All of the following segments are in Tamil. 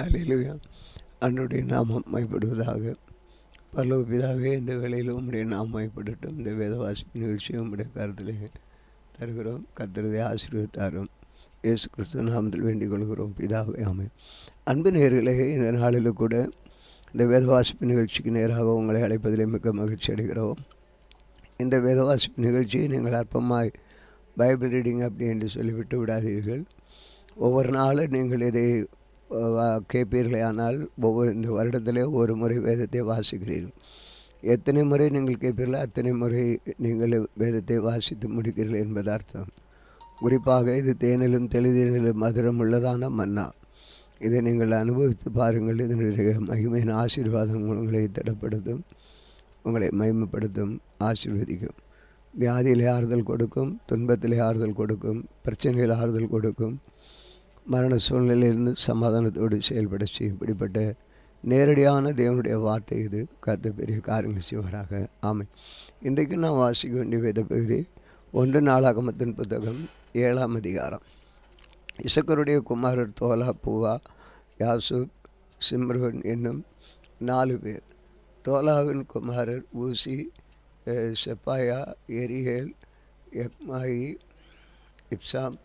அல்லேலூயா. ஆண்டவருடைய நாமம் மகிமைப்படுவதாக. பரலோக பிதாவே, இந்த வேளையில் உம்முடைய நாமம் மகிமைப்படட்டும். இந்த வேத வாசிப்பு நிகழ்ச்சியை உம்முடைய கருத்திலே தருகிறோம். கர்த்தரதை ஆசீர்வதித்தாரும் இயேசு கிறிஸ்துவ நாமத்தில் வேண்டிக் கொள்கிறோம் பிதாவே, ஆமென். அன்பு நேயர்களே, இந்த நாளில் கூட இந்த வேத வாசிப்பு நிகழ்ச்சிக்கு நேராக உங்களை அழைப்பதிலே மிக்க மகிழ்ச்சி அடைகிறோம். இந்த வேத வாசிப்பு நிகழ்ச்சியை நீங்கள் அற்பமாய் பைபிள் ரீடிங் அப்படி என்று சொல்லிவிட்டு விடாதீர்கள். ஒவ்வொரு நாளும் நீங்கள் இதை கேட்பீர்களே, ஆனால் இந்த வருடத்திலே ஒரு முறை வேதத்தை வாசிக்கிறீர்கள். எத்தனை முறை நீங்கள் கேட்பீர்களோ அத்தனை முறை நீங்கள் வேதத்தை வாசித்து முடிக்கிறீர்கள் என்பது அர்த்தம். குறிப்பாக இது தேனிலும் தெளிதிலும் மதுரம் உள்ளதான மன்னா. இதை நீங்கள் அனுபவித்து பாருங்கள். இதனுடைய மகிமையின் ஆசீர்வாதம் உங்களை திடப்படுத்தும், உங்களை மகிமைப்படுத்தும், ஆசீர்வதிக்கும். வியாதியிலே ஆறுதல் கொடுக்கும், துன்பத்திலே ஆறுதல் கொடுக்கும், பிரச்சனையில் ஆறுதல் கொடுக்கும், மரண சூழ்நிலையிலிருந்து சமாதானத்தோடு செயல்பட செய்யும். இப்படிப்பட்ட நேரடியான தேவனுடைய வார்த்தை இது. கர்த்தர் பெரிய காரியங்கள் செய்வாராக. ஆமென். இன்றைக்கு நான் வாசிக்க வேண்டிய வேத பகுதி 1 நாளாகமத்தின் புத்தகம் 7ஆம் அதிகாரம். இசக்கருடைய குமாரர் தோலா, பூவா, யாசூப், சிம்ரோன் என்னும் 4 பேர். தோலாவின் குமாரர் ஊசி, செப்பாயா, எரியேல், எக்மாயி, இப்சாம்,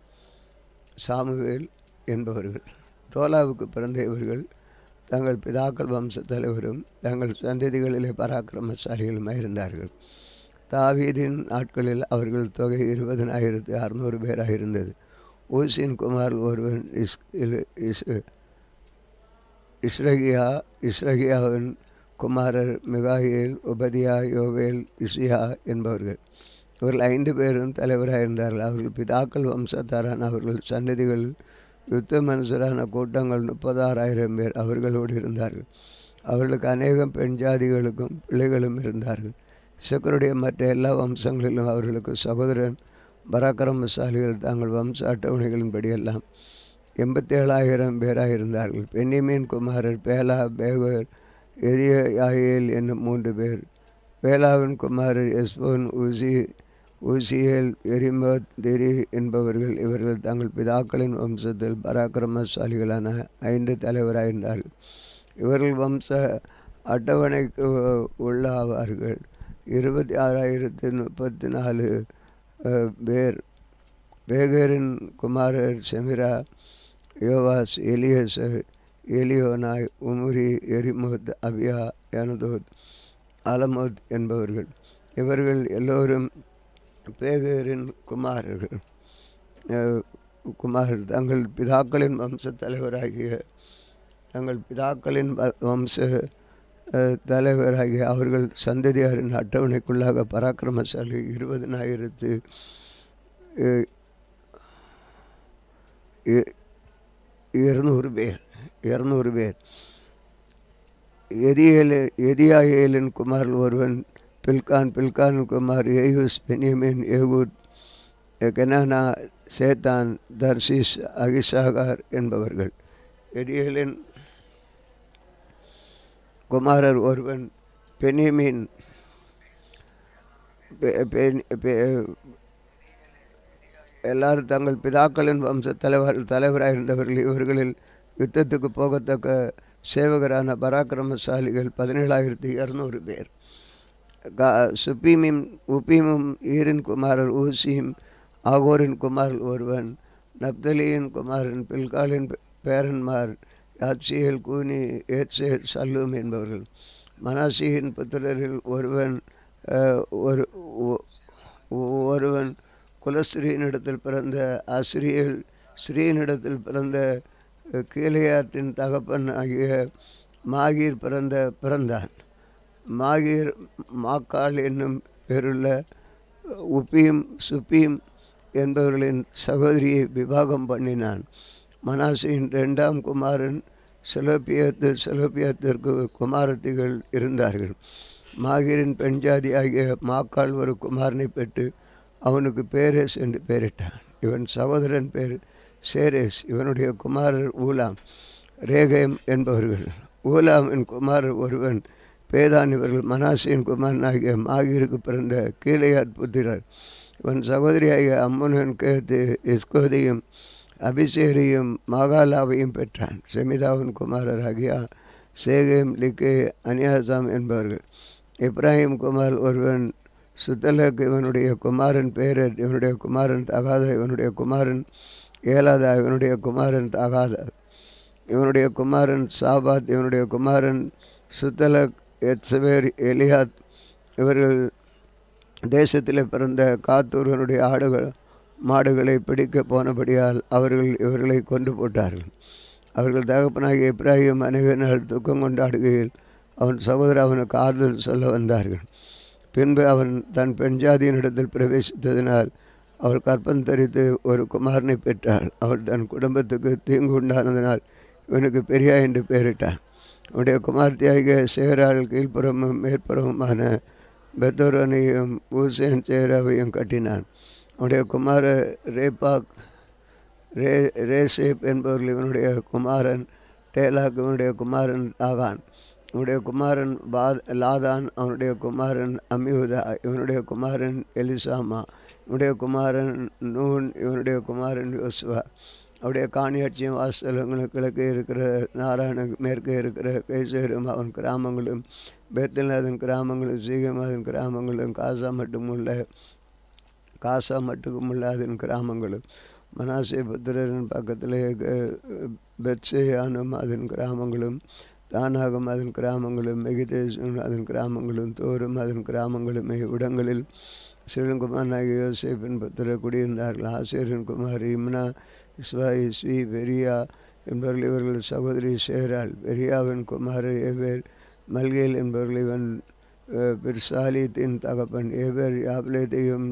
சாமுவேல் என்பவர்கள். தோலாவுக்கு பிறந்த இவர்கள் தங்கள் பிதாக்கள் வம்ச தலைவரும் தங்கள் சந்ததிகளிலே பராக்கிரமசாலிகளுமாக இருந்தார்கள். தாவீதின் நாட்களில் அவர்கள் தொகை 20,600 பேராக இருந்தது. ஊசியின் குமார் ஒருவன் இஸ்ரகியாவின் குமாரர் மிகாயேல், உபதியா, யோவேல், இசியா என்பவர்கள். இவர்கள் 5 பேரும் தலைவராக இருந்தார்கள். அவர்கள் பிதாக்கள் வம்சத்தாரான அவர்கள் சன்னதிகள் யுத்த மனுஷரான கூட்டங்கள் 36,000 பேர் அவர்களோடு இருந்தார்கள். அவர்களுக்கு அநேகம் பெண் ஜாதிகளுக்கும் பிள்ளைகளும் இருந்தார்கள். இசக்கருடைய மற்ற எல்லா வம்சங்களிலும் அவர்களுக்கு சகோதரன் பராக்கிரமசாலிகள் தாங்கள் வம்ச அட்டவணைகளின்படியெல்லாம் 87,000 பேராக இருந்தார்கள். பென்யமீன் குமாரர் பேலா, பேகர், எரியாயேல் என்னும் 3 பேர். பேலாவின் குமாரர் எஸ்போன், ஊசியேல், எரிமோத், தெரி என்பவர்கள். இவர்கள் தங்கள் பிதாக்களின் வம்சத்தில் பராக்கிரமசாலிகளான 5 தலைவராயிருந்தார்கள். இவர்கள் வம்ச அட்டவணைக்கு உள்ளாவார்கள். 26,034 பேர். பேகரின் குமாரர் செமிரா, யோவாஸ், எலியேசர், எலியோனாய், உமுரி, எரிமோத், அபியா, யனதோத், அலமோத் என்பவர்கள். இவர்கள் எல்லோரும் பேகரின் குமாரர் தங்கள் பிதாக்களின் வம்ச தலைவராகிய அவர்கள் சந்ததியாரின் அட்டவணைக்குள்ளாக பராக்கிரமசாலி 20,200 பேர். எதியாயேலின் குமார் ஒருவன் பில்கானின் குமார் ஏயூஸ், பென்யமீன், ஏகூத், கெனானா, சேத்தான், தர்சீஸ், அகிசாகார் என்பவர்கள். எதியேலின் குமாரர் ஒருவன் பென்யமீன். எல்லாரும் தங்கள் பிதாக்களின் வம்ச தலைவராக இருந்தவர்கள். இவர்களில் யுத்தத்துக்கு போகத்தக்க சேவகரான பராக்கிரமசாலிகள் 17,200 பேர். உப்பீமும் ஈரின் குமாரர் ஊசியும், ஆகோரின் குமாரர் ஒருவன். நப்தலியின் குமாரன் பில்காலின் பேரன்மார் யாத்சியேல், கூனி, ஏத்சேல், சல்லூம் என்பவர்கள். மனாசியின் புத்திரரில் ஒருவன் குலஸ்திரீனிடத்தில் பிறந்த அஸ்ரியேல், ஸ்ரீனிடத்தில் பிறந்த கீலேயாத்தின் தகப்பன் ஆகிய மாகீர் பிறந்தான். மாகீர் மாக்காள் என்னும் பேருள்ள உப்பீம், சுப்பீம் என்பவர்களின் சகோதரியை விவாகம் பண்ணினான். மனாசியின் 2ஆம் குமாரன் செலோப்பியத்திற்கு குமாரத்திகள் இருந்தார்கள். மாகீரின் பெண்ஜாதி ஆகிய மாக்காள் ஒரு குமாரனை பெற்று அவனுக்கு பேரேஸ் என்று பெயரிட்டான். இவன் சகோதரன் பேர் சேரேஸ். இவனுடைய குமாரர் ஊலாம், ரேகேம் என்பவர்கள். ஊலாமின் குமாரர் ஒருவன் பேதான். இவர்கள் மனாசியின் குமாரன் ஆகிய மாகீருக்கு பிறந்த கீலேயாத் புத்திரர். இவன் சகோதரியாகிய அம்முனன், கேத்து, எஸ்கோதையும் அபிசேரையும் மாகாலாவையும் பெற்றான். செமிதாவின் குமாரராகிய சேகேம், லிக்கே, அனியாசாம் என்பவர்கள். இப்ராஹிம் குமார் ஒருவன் சுத்தலக், இவனுடைய குமாரன் பேரத், இவனுடைய குமாரன் தகாத, இவனுடைய குமாரன் ஏலாதா, இவனுடைய குமாரன் தகாதா, இவனுடைய குமாரன் சாபாத், இவனுடைய குமாரன் சுத்தலக், எத்சவேர், எலியாத். இவர்கள் தேசத்தில் பிறந்த காத்தூர்களுடைய ஆடுகள் மாடுகளை பிடிக்க போனபடியால் அவர்கள் இவர்களை கொண்டு போட்டார்கள். அவர்கள் தகப்பனாகிய இப்ராஹிம் அநேக நாள் துக்கம் கொண்டாடுகையில் அவன் சகோதரர் அவனுக்கு ஆறுதல் சொல்ல வந்தார்கள். பின்பு அவன் தன் பெண் ஜாதியினிடத்தில் பிரவேசித்ததினால் அவள் கற்பம் தரித்து ஒரு குமாரனை பெற்றாள். அவள் தன் குடும்பத்துக்கு தீங்கு உண்டானதினால் இவனுக்கு பெரியா என்று பெயரிட்டான். அவனுடைய குமார்த்தியாகிய சேரால் கீழ்ப்புறமும் மேற்புறமுமான பெத்தோரனையும் ஊசேன் சேராவையும் கட்டினான். அவனுடைய குமார ரேபாக், ரேசேப் என்பவர்கள் இவனுடைய குமாரன். டேலாக் இவனுடைய குமாரன் ஆகான். இவனுடைய குமாரன் லாதான், அவனுடைய குமாரன் அமியூதா, இவனுடைய குமாரன் எலிசாமா, இவனுடைய குமாரன் நூன், இவனுடைய குமாரன் யோசுவா. அவருடைய காணியாட்சியும் வாசலங்களும் கிழக்கே இருக்கிற நாராயண, மேற்கே இருக்கிற கைசேரும் அவன் கிராமங்களும், பேத்தல் அதன் கிராமங்களும், சீகம் அதன் கிராமங்களும், காசா மட்டுக்குமுள்ள அதன் கிராமங்களும், மனாசே புத்திரரின் பக்கத்திலே பெத்சேயானும் அதன் கிராமங்களும், தானாகும் அதன் கிராமங்களும், மெகிதேசும் அதன் கிராமங்களும், தோரும் அதன் கிராமங்களும் இடங்களில் சிறுகுமாரனாகிய யோசேப்பின் புத்திரர் குடியிருந்தார்கள். ஆசேரின் குமார் இம்னா, இஸ்வாயி, ஸ்வீ, பெரியா என்பவர்கள் இவர்கள் சகோதரி சேராள். பெரியாவின் குமாரர் ஏபேர், மல்கேல் என்பவர்கள் இவன் பிர்சாலித்தின் தகப்பன். ஏபேர் யாப்லேத்தையும்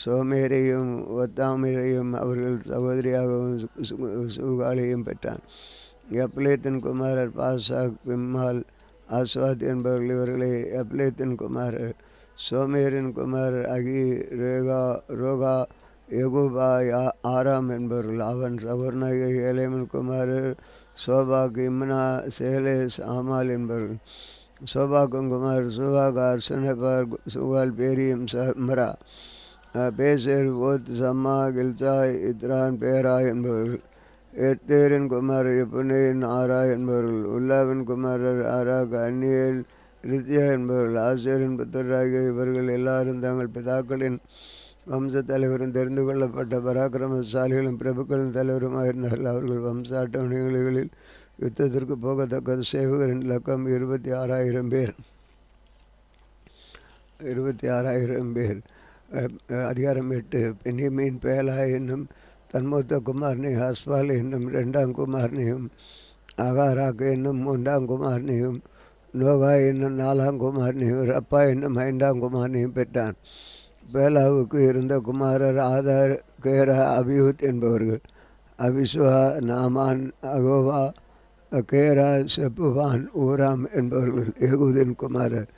சோமேரையும் ஒத்தாமிரையும் அவர்கள் சகோதரியாகவும் சூகாலையும் பெற்றான். யப்லேத்தின் குமாரர் பாசாக், பிம்மால், ஆஸ்வாத் என்பவர்கள் இவர்களை யப்லேத்தின் குமாரர். சோமேரின் குமாரர் அகி, ரோகா, யகுபா, ஆராம் என்பவர்கள். அவன் சகோதரனாகிய ஏலேமின் குமாரர் சோபாக், இம்னா, சேலேஸ், ஆமால் என்பவர்கள். சோபாக்கும் குமார் சுவாகார், சுனபார், சுகால், பேரியம், சம்ரா, பேசேர், ஓத், சம்மா, கில்சா, இத்ரான், பேரா என்பவர்கள். எத்தேரின் குமாரர் எப்புனேன், ஆரா என்பவர்கள். உல்லாவின் குமாரர் ஆராக், அந்நியேல், ரித்தியா என்பவர்கள். ஆசேரின் புத்தராகிய இவர்கள் எல்லாரும் தங்கள் பிதாக்களின் வம்ச தலைவரும் தெரிந்து கொள்ளப்பட்ட பராக்கிரமசாலிகளும் பிரபுக்களின் தலைவருமாக இருந்தார்கள். அவர்கள் வம்ச அட்டவணைகளில் யுத்தத்திற்கு போகத்தக்க சேவகரின் இலக்கம் 26,000 பேர். 26,000 பேர். அதிகாரம் 8. பென்யமீன் பேலா என்னும் தன் மூத்த குமாரனையும், அஸ்வால் என்னும் 2ஆம் குமாரனையும், அகாராக் என்னும் 3ஆம் குமாரனையும், நோகா என்னும் 4ஆம் குமாரனையும், ரப்பா என்னும் 5ஆம் குமாரனையும் பெற்றான். பேலாவுக்கு இருந்த குமாரர் ஆதார், கேரா, அபியூத் என்பவர்கள். அபிசுவா, நாமான், அகோவா, கேரா, செப்புவான், ஊராம் என்பவர்கள் ஏகூதின் குமாரர்.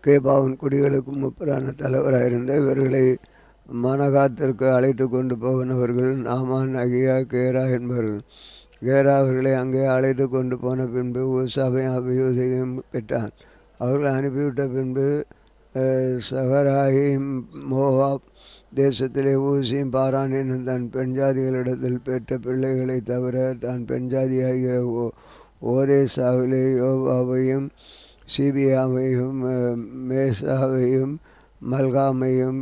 கேபாவின் குடிகளுக்கு முப்பரான தலைவராயிருந்த இவர்களை மனகாத்திற்கு அழைத்து கொண்டு போனவர்கள் நாமான், அகியா, கேரா என்பவர்கள். கேரா அவர்களை அங்கே அழைத்து கொண்டு போன பின்பு ஊசாவையும் அபியூதையும் பெற்றான். அவர்களை அனுப்பிவிட்ட பின்பு சகராயும் மோவாப் தேசத்திலே ஊசியும் பாரான் என்னும் தன் பெண் ஜாதிகளிடத்தில் பெற்ற பிள்ளைகளை தவிர தான் பெண் ஜாதியாகிய ஓதேசாவிலே யோவாவையும், சீபியாவையும், மேசாவையும், மல்காமையும்,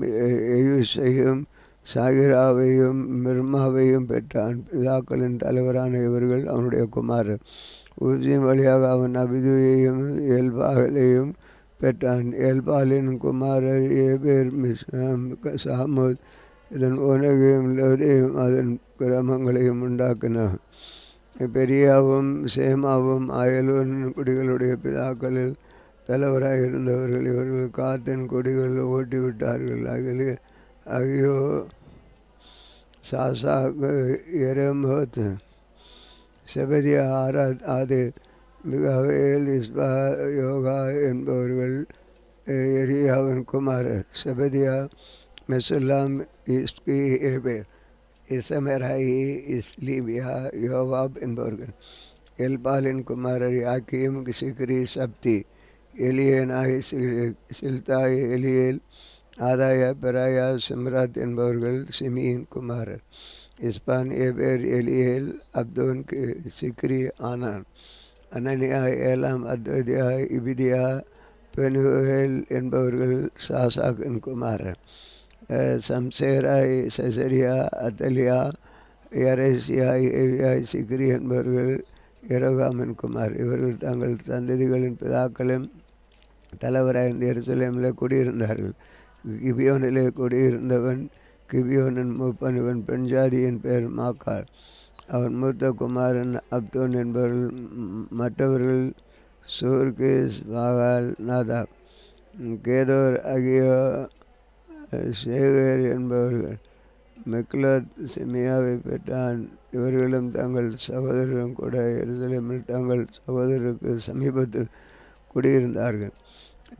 எயூசையும், சாகிராவையும், மிர்மாவையும் பெற்றான். பிதாக்களின் தலைவரான இவர்கள் அவனுடைய குமாரர். ஊசியின் வழியாக அவன் அபிதுயையும் எல்பாலையும் பெற்றான். எல்பாலின் குமாரர் ஏபேர், மிஸ்ராம், சாமுத். இதன் உனகையும் லோதையும் அதன் கிராமங்களையும் உண்டாக்கினார். பெரியாவும் சேமாவும் அயலூன் குடிகளுடைய பிதாக்களில் தலைவராக இருந்தவர்கள். இவர்கள் காத்தின் குடிகள் ஓட்டிவிட்டார்கள். அகியோ, சாசாக், எரேமோத், செபதியா, ஆராத், ஆதே, மிகாவேல், இஸ்பா, யோகா என்பவர்கள் எரியாவின் குமாரர். செபதியா, மெசுல்லாம், இஸ்கி, ஏபேர், இசமெராயி, இஸ்லீபியா, யோவாப் என்பவர்கள். எல்பாலின் குமாரர் யாக்கீம், Sikri, சப்தி, Elioenai, Zillethai, Eliel, ஆதாயா, பெராயா, Shimrath என்பவர்கள் சிமியின் குமாரர். இஸ்பான், ஏபேர், எலியேல், அப்தோன், சிக்ரி, ஆனான். அனனியா, ஏலாம், அத்வதியா, இபிதியா, பெனுவேல் என்பவர்கள் சாசாக்கின் குமாரன். சம்சேராய், செசரியா, அத்தலியா, எரேசியாய், ஏவியாய், சிக்ரி என்பவர்கள் எரோகாமின் குமார். இவர்கள் தங்கள் சந்ததிகளின் பிதாக்களும் தலைவராக எருசலேமில் குடியிருந்தார்கள். கிபியோனிலே குடியிருந்தவன் கிபியோனின் மூப்பன். இவன் பெண்ஜாதியின் பேர் மாக்காள். அவன் மூத்த குமாரன் அப்தோன் என்பவர்கள். மற்றவர்கள் சூர்கேஸ், வாகால், நாதாப், கேதோர், அகியோ, சேகர் என்பவர்கள். மெக்லோத் சிமியாவை பெற்றான். இவர்களும் தங்கள் சகோதரரும் கூட எருசலேமில் தங்கள் சகோதரருக்கு சமீபத்தில் குடியிருந்தார்கள்.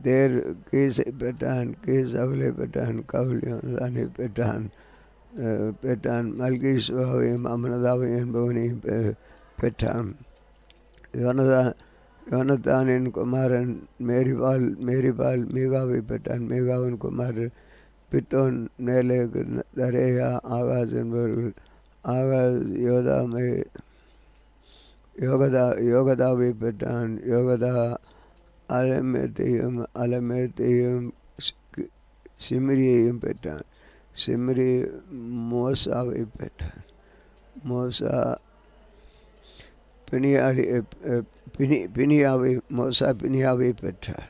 தேர் கீஸை பெற்றான். கீஸ் அவளை பெற்றான். கவுல் யோனதானை பெற்றான். மல்கிஷுவாவையும் அமனதாவையும் என்பவனையும் பெற்றான். யோனத்தானின் குமாரன் மேரிபால் மீகாவை பெற்றான். மீகாவின் குமாரன் பிட்டோன், மேலேகு, தரேயா, ஆகாஸ் என்பவர்கள். ஆகாஸ் யோகதாவை பெற்றான். யோகதா அலமேத்தையும் சிம்ரியையும் பெற்றான். சிம்ரி மோசாவை பெற்றான். மோசா பினியாவை பெற்றார்.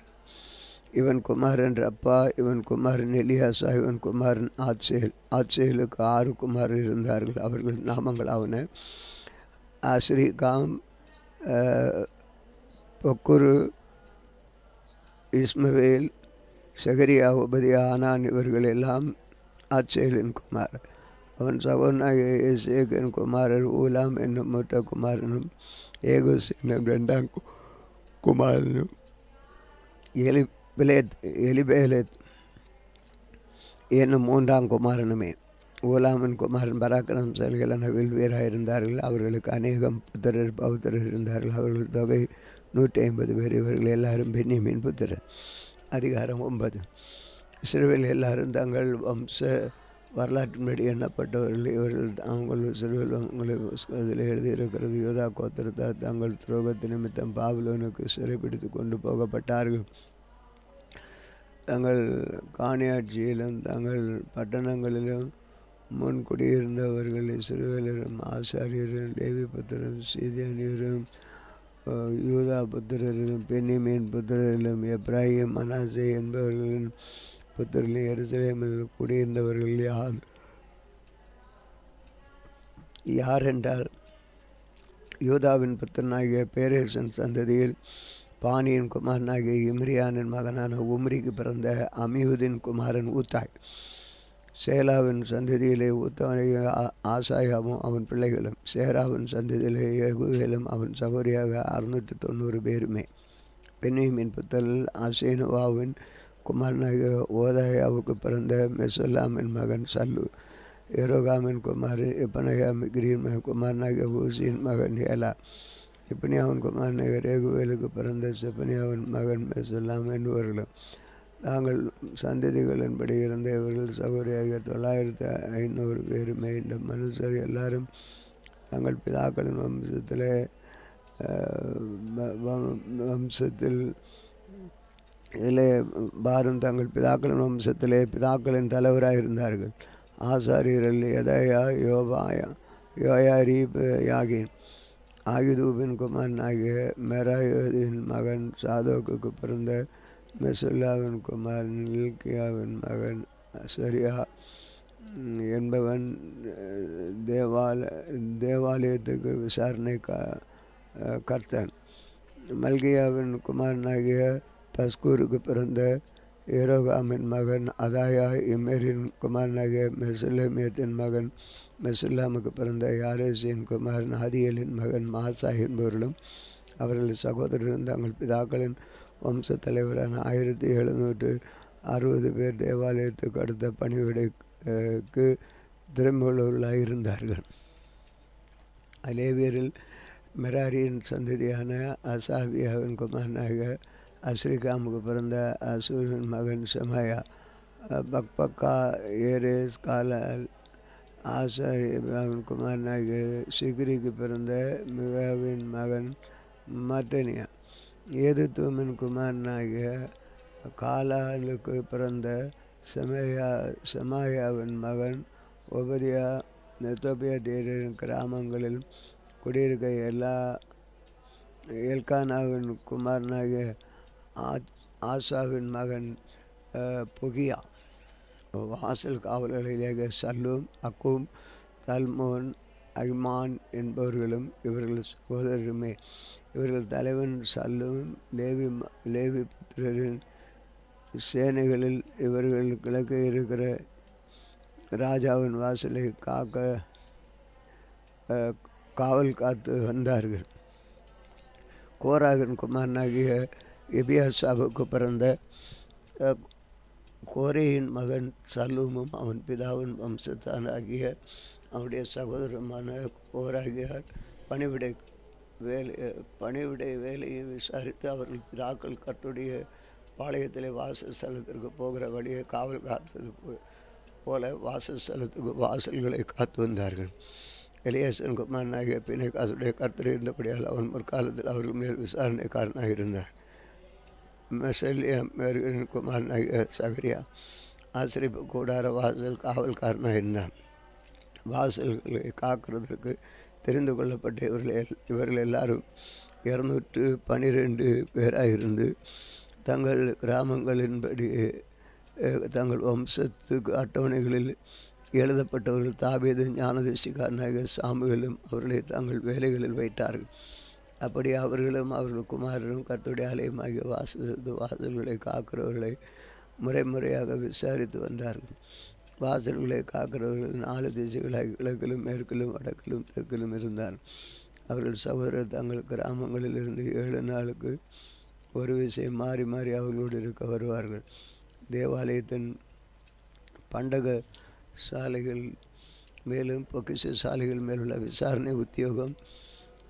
இவன் குமாரன் ரப்பா, இவன் குமாரன் எலியாசா, இவன் குமாரன் ஆத்சேல். ஆத்சேலுக்கு 6 குமாரர் இருந்தார்கள். அவர்கள் நாமங்களாவன: ஆஸ்ரிகாம், பொக்குரு, இஸ்மவேல், செகரியா, உபதியா, ஆனான். இவர்கள் எல்லாம் ஆத்சேலின் குமாரர். அவன் சகோதரனாகிய ஏசேக்கின் குமாரர் ஊலாம் என்னும் மூத்த குமாரனும், ஏகுஸ் என்னும் 2ஆம் குமாரனும், எலிபேலேத் என்னும் 3ஆம் குமாரனுமே. ஊலாமின் குமாரன் பராக்கிரம் செயல்களென வில்வீராயிருந்தார்கள். அவர்களுக்கு அநேகம் புத்திரர் பௌத்திரர் இருந்தார்கள். அவர்கள் தொகை 150 பேர். இவர்கள் எல்லாரும் பென்யமீன் புத்திரர். அதிகாரம் 9. இஸ்ரவேல் எல்லாரும் தங்கள் வம்ச வரலாற்றின்படி எண்ணப்பட்டவர்கள். இவர்கள் தாங்கள் இஸ்ரவேல் வம்சங்களை புஸ்தகத்தில் எழுதியிருக்கிறது. யூதா கோத்திரத்தார் தங்கள் துரோகத்து நிமித்தம் பாபிலோனுக்கு சிறைப்பிடித்து கொண்டு போகப்பட்டார்கள். தங்கள் காணியாட்சியிலும் தங்கள் பட்டணங்களிலும் முன் குடியிருந்தவர்கள் இஸ்ரவேலரும் ஆசாரியரும் லேவி புத்திரரும் சீதேனியரும் யூதா புத்திரரும் பென்யமீன் புத்திரரிலும் எப்ராயிம், மனாசே என்பவர்களின் புத்திரரிலும் எருசலேமில் குடியிருந்தவர்கள் யாரென்றால், யூதாவின் புத்திரனாகிய பேரேசன் சந்ததியில் பானியின் குமாரனாகிய இம்ரியானின் மகனான உம்ரிக்கு பிறந்த அமியூதின் குமாரன் ஊத்தாய். சேலாவின் சந்ததியிலே ஊத்தாய ஆசாயாவும் அவன் பிள்ளைகளும். சேராவின் சந்ததியிலே யெகூவேலும் அவன் சகோதரியாக 690 பேருமே. பென்யமீன் புத்திரரில் ஆசேனுவாவின் குமாரனாகிய ஓதாயாவுக்கு பிறந்த மெசுல்லாமின் மகன் சல்லு. எரோகாமின் குமாரன் எப்பனையா, மிக்ரியின் குமாரனாகிய ஊசியின் மகன் ஏலா. இப்பனியாவின் குமாரனாகிய ரேகுவேலுக்கு பிறந்த செப்பனியாவின் மகன் மெசுல்லாம் என்பவர்களும். தாங்கள் சந்ததிகளின்படி இருந்த இவர்கள் சகோதரியாகிய 9500 பேருமே. இந்த மனுஷர் எல்லாரும் தங்கள் பிதாக்களின் வம்சத்தில் இதிலே பாரும் தங்கள் பிதாக்களின் வம்சத்திலே பிதாக்களின் தலைவராக இருந்தார்கள். ஆசாரியர்கள் எதாயா, யோயாரீப், யாகின். ஆகிதூபின் குமாரனாகிய மெராயோதின் மகன் சாதோக்குக்கு பிறந்த மெசுல்லாவின் குமாரன் இல்கியாவின் மகன் அசரியா என்பவன் தேவாலயத்துக்கு விசாரணை கர்த்தன். மல்கியாவின் குமாரனாகிய பஸ்கூருக்கு பிறந்த ஏரோகாமின் மகன் அதாயா. இம்மேரின் குமாரனாகிய மெசுல்லேமியத்தின் மகன் மெசுல்லாமுக்கு பிறந்த யாரேசின் குமாரன் ஆதியலின் மகன் மாசா என்பவர்களும். அவர்கள் சகோதரரும் தங்கள் பிதாக்களின் வம்ச தலைவரான 1760 பேர் தேவாலயத்துக்கு அடுத்த பணிவிடைக்கு திறமையுள்ளவர்களாக இருந்தார்கள். அலேவியரில் மெராரியின் சந்ததியான அசாவியாவின் குமாரனாக அஸ்ரிகாமுக்கு பிறந்த அசூரின் மகன் செமாயா. பக்பக்கா, ஏரேஸ், காலால், ஆசாரியாவின் குமாரனாகிய சிக்ரிக்கு பிறந்த மிகாவின் மகன் மத்தனியா. ஏதுத்தூமின் குமாரனாகிய காலாலுக்கு பிறந்த செமாயாவின் மகன் ஒபதியா. நெத்தோபியா தேரின் கிராமங்களில் குடியிருக்க எல்கானாவின் குமாரனாகிய ஆசாவின் மகன் புகியா. வாசல் காவலர்களாகிய சல்லூம், அக்கூம், தல்மோன், அகிமான் என்பவர்களும் இவர்கள் சகோதரருமே. இவர்கள் தலைவன் சல்லூம். லேவி புத்திரரின் சேனைகளில் இவர்கள் கிழக்கு இருக்கிற ராஜாவின் வாசலை காவல் காத்து வந்தார்கள். கோராகின் குமாரனாகிய எபியாசாவுக்கு பிறந்த கோரேயின் மகன் சல்லூமும் அவன் பிதாவின் வம்சத்தானாகிய அவனுடைய சகோதரமான கோராகியார் பணிவிடை வேலையை விசாரித்து அவர்கள் பிதாக்கள் கர்த்தருடைய பாளையத்திலே வாசஸ்தலத்திற்கு போகிற வழியை காவல் காத்தது போல வாசஸ்தலத்துக்கு வாசல்களை காத்து வந்தார்கள். எலியாசன் குமாரனாகிய பினெகாசுடைய கர்த்தர் இருந்தபடியால் அவன் முற்காலத்தில் அவர்கள் மேல் விசாரணைக்காரனாக இருந்தார். மெசல்லியாவின் குமாரனாகிய சகரியா ஆசிரிப்பு கூடார வாசல் காவல்காரனாக இருந்தான். வாசல்களை காக்கிறதற்கு தெரிந்து கொள்ளப்பட்ட இவர்கள் எல்லாரும் 212 பேராக இருந்து தங்கள் கிராமங்களின்படி தங்கள் வம்சத்துக்கு அட்டவணைகளில் எழுதப்பட்டவர்கள். தாவீது ஞானதிஷ்டிகாரனாகிய சாமுவேலும் அவர்களை தங்கள் வேலைகளில் வைத்தார்கள். அப்படி அவர்களும் அவர்கள் குமாரரும் கர்த்தருடைய ஆலயமாகிய வாசல்களை காக்கிறவர்களை முறையாக விசாரித்து வந்தார்கள். வாசல்களை காக்கிறவர்கள் 4 திசைகளாக கிழக்கிலும் மேற்கிலும் வடக்கிலும் தெற்கிலும் இருந்தார். அவர்கள் சகோதரர் தங்கள் கிராமங்களில் இருந்து 7 நாளுக்கு ஒரு விஷயம் மாறி மாறி அவர்களோடு இருக்க வருவார்கள். தேவாலயத்தின் பண்டக சாலைகள் மேலும் பொக்கிஷ சாலைகள் மேலுள்ள விசாரணை உத்தியோகம்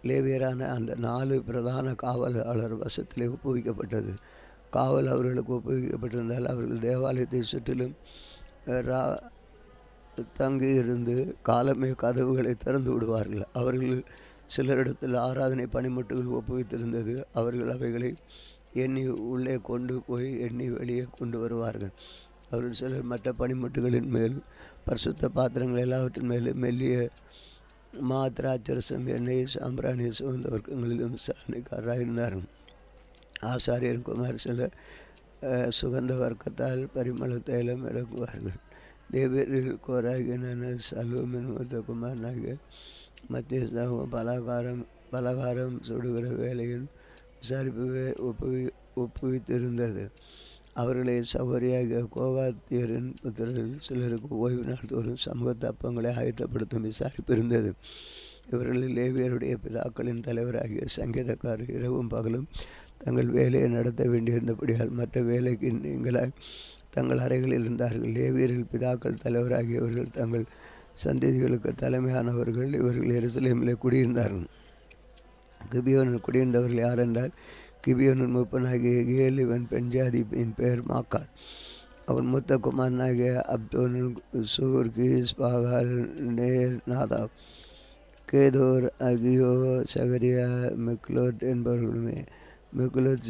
லேவியரான அந்த 4 பிரதான காவலாளர் வசத்திலே ஒப்புவிக்கப்பட்டது. காவல் அவர்களுக்கு ஒப்புவிக்கப்பட்டிருந்தால் அவர்கள் தேவாலயத்தை சுற்றிலும் தங்கியிருந்து காலமே கதவுகளை திறந்து விடுவார்கள். அவர்கள் சிலரிடத்தில் ஆராதனை பணிமுட்டுகள் ஒப்புவித்திருந்தது. அவர்கள் அவைகளை எண்ணி உள்ளே கொண்டு போய் எண்ணி வெளியே கொண்டு வருவார்கள். அவர்கள் சிலர் மற்ற பணிமுட்டுகளின் மேல் பரிசுத்த பாத்திரங்கள் எல்லாவற்றின் மேலும் மெல்லிய திராட்சரசம், எண்ணெய், சாம்பிராணி சுகந்த வர்க்கங்களிலும் விசாரணைக்காரராக இருந்தார்கள். ஆசாரியன் குமார் சில சுகந்த வர்க்கத்தால் பரிமள தைலம் இறங்குவார்கள். லேவியரில் கோராகியனான சல்லூமின் மூத்த குமாரனாகிய மத்தியஸ்தாவும் பலகாரம் சுடுகிற வேலையின் விசாரிப்பு ஒப்புவித்திருந்தது. அவர்களை சகோதரியாகிய கோகாத்தியரின் புத்திரரில் சிலருக்கு ஓய்வு நாள் தோறும் சமூக தப்பங்களை ஆயத்தப்படுத்தும் விசாரிப்பு இருந்தது. இவர்களில் லேவியருடைய பிதாக்களின் தலைவராகிய சங்கீதக்காரர் இரவும் பகலும் தங்கள் வேலையை நடத்த வேண்டியிருந்தபடியால் மற்ற வேலைக்கு நீங்களாய் தங்கள் அறைகளில் இருந்தார்கள். லேவியரில் பிதாக்கள் தலைவராகியவர்கள் தங்கள் சந்ததிகளுக்கு தலைமையானவர்கள். இவர்கள் எருசலேமிலே குடியிருந்தார்கள். கிபியோனில் குடியிருந்தவர்கள் யார் என்றால், கிபியோனின் மூப்பனாகிய ஏல், இவன் பெண் ஜாதியின் பெயர் மாக்காள். அவன் மூத்த குமாரனாகிய அப்தோன், சூர், கீஸ், பாகால், நேர், நாதாப், கேதோர், அகியோ, சகரியா, மிக்லோத் என்பவர்களுமே. மிக்லோத்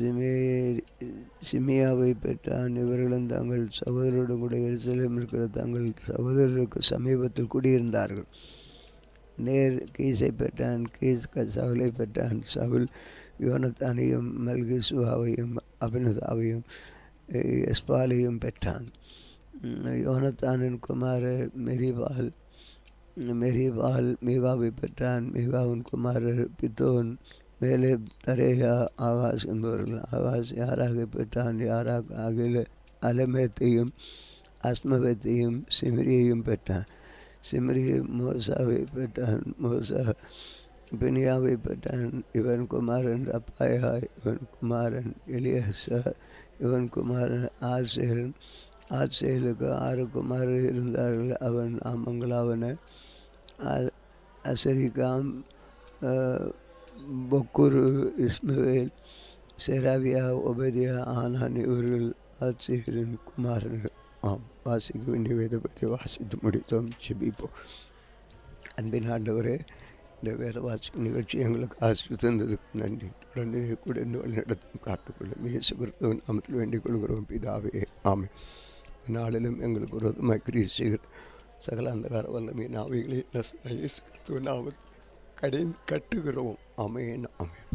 சிமியாவை பெற்றான். இவர்களும் தங்கள் சகோதரோடு கூட எருசலேமில் இருக்கிற தங்கள் சகோதரருக்கு சமீபத்தில் குடியிருந்தார்கள். நேர் கீஸை பெற்றான். கீஸ் சவுலை பெற்றான். சவுல் யோனத்தானையும் மல்கிசுவாவையும் அபினதாவையும் எஸ்பாலையும் பெற்றான். யோனத்தானின் குமாரர் மெரிபால் மீகாவை பெற்றான். மீகாவின் குமாரர் பித்தோன், மேலே தரேயா, ஆகாஸ் என்பவர்கள். ஆகாஸ் யாராக பெற்றான். யாராக அலமேத்தையும் அஸ்மவேத்தையும் சிம்ரியையும் பெற்றான். சிம்ரி மோசாவை பெற்றான். மோசா பினியாவை பெற்றான். இவன் குமாரன் ரப்பாயா, இவன் குமாரன் எலியாசா, இவன் குமாரன் ஆசேல். ஆசேலுக்கு 6 குமாரர் இருந்தார்கள். அவன் நாமங்களாவன அசரிகாம், பொக்குரு, இஸ்மவேல், செராவியா, ஒபதியா, ஆனான். இவர்கள் ஆசேலின் குமாரர்கள். வாசிக்க வேண்டிய வேத பற்றி வாசித்து முடித்தோம். செபிப்போம். அன்பின் ஆண்டவரே, இந்த வேதவாசி நிகழ்ச்சி எங்களுக்கு ஆசி தந்ததுக்கு நன்றி. தொடர்ந்து நீர் கூட இந்த வழிநடத்தும் காத்துக்கொள்ளும். இயேசு கிறிஸ்துவின் நாமத்தில் வேண்டிக் கொள்கிறோம் பிதாவே, ஆமென். நாளிலும் எங்களுக்கு விரோதமாய் கிரியை செய்கிற சகல அந்தகார வல்லமையின் ஆவிகளை இயேசு கிறிஸ்துவின் நாமத்தில் கடைந்து கட்டுகிறோம். ஆமென், ஆமென்.